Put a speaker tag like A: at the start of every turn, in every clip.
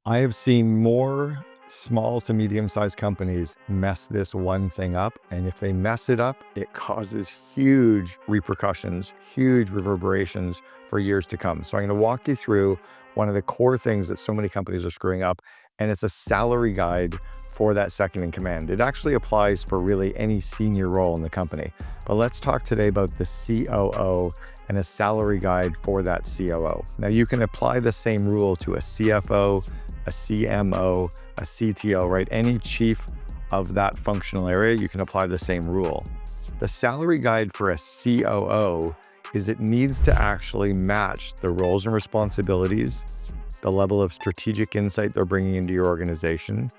A: I have seen more small to medium-sized companies mess this one thing up. And if they mess it up, it causes huge repercussions, huge reverberations for years to come. So I'm going to walk you through one of the core things that so many companies are screwing up, and it's a salary guide for that second in command. It actually applies for really any senior role in the company. But let's talk today about the COO and a salary guide for that COO. Now you can apply the same rule to a CFO, a CMO, a CTO, right? Any chief of that functional area, you can apply the same rule. The salary guide for a COO is it needs to actually match the roles and responsibilities, the level of strategic insight they're bringing into your organization,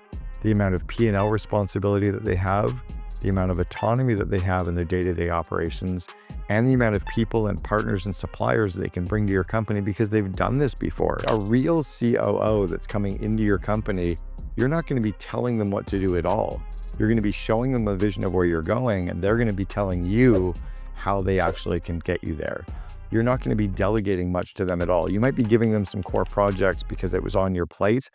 A: the amount of P&L responsibility that they have, the amount of autonomy that they have in their day-to-day operations, and the amount of people and partners and suppliers they can bring to your company because they've done this before. A real COO that's coming into your company, you're not going to be telling them what to do at all. You're going to be showing them a vision of where you're going, and they're going to be telling you how they actually can get you there. You're not going to be delegating much to them at all. You might be giving them some core projects because it was on your plate,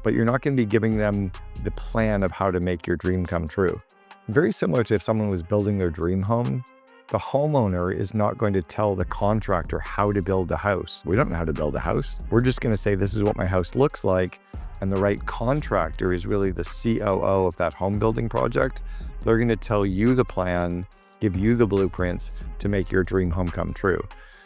A: but you're not going to be giving them the plan of how to make your dream come true. Very similar to if someone was building their dream home, the homeowner is not going to tell the contractor how to build the house. We don't know how to build a house. We're just going to say, this is what my house looks like. And the right contractor is really the COO of that home building project. They're going to tell you the plan, give you the blueprints to make your dream home come true.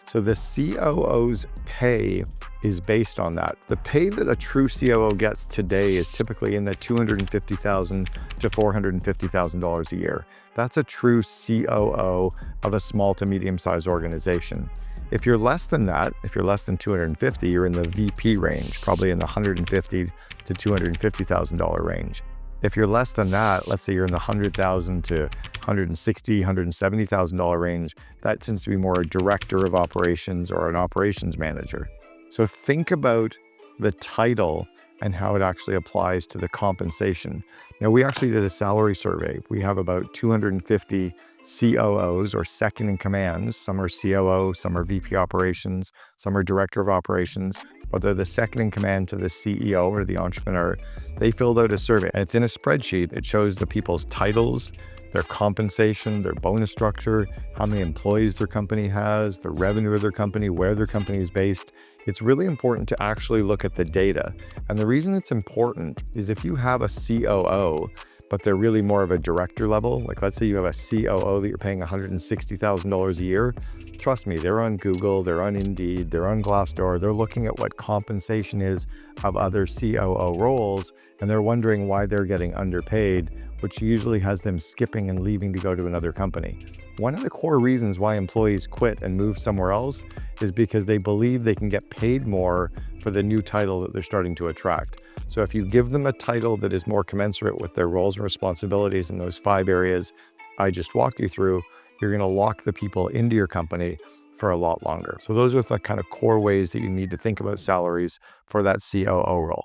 A: So the COO's pay is based on that. The pay that a true COO gets today is typically in the $250,000 to $450,000 a year. That's a true COO of a small to medium-sized organization. If you're less than that, if you're less than 250, you're in the VP range, probably in the $150,000 to $250,000 range. If you're less than that, let's say you're in the $100,000 to $160,000, $170,000 range, that tends to be more a director of operations or an operations manager. So think about the title and how it actually applies to the compensation. Now, we actually did a salary survey. We have about 250 COOs or second in commands. Some are COO, some are VP operations, some are director of operations, but they're the second in command to the CEO or the entrepreneur. They filled out a survey and it's in a spreadsheet. It shows the people's titles, their compensation, their bonus structure, how many employees their company has, the revenue of their company, where their company is based. It's really important to actually look at the data. And the reason it's important is if you have a COO, but they're really more of a director level, like let's say you have a COO that you're paying $160,000 a year, trust me, they're on Google, they're on Indeed, they're on Glassdoor, they're looking at what compensation is of other COO roles, and they're wondering why they're getting underpaid, which usually has them skipping and leaving to go to another company. One of the core reasons why employees quit and move somewhere else is because they believe they can get paid more for the new title that they're starting to attract. So if you give them a title that is more commensurate with their roles and responsibilities in those 5 areas I just walked you through, you're going to lock the people into your company for a lot longer. So those are the kind of core ways that you need to think about salaries for that COO role.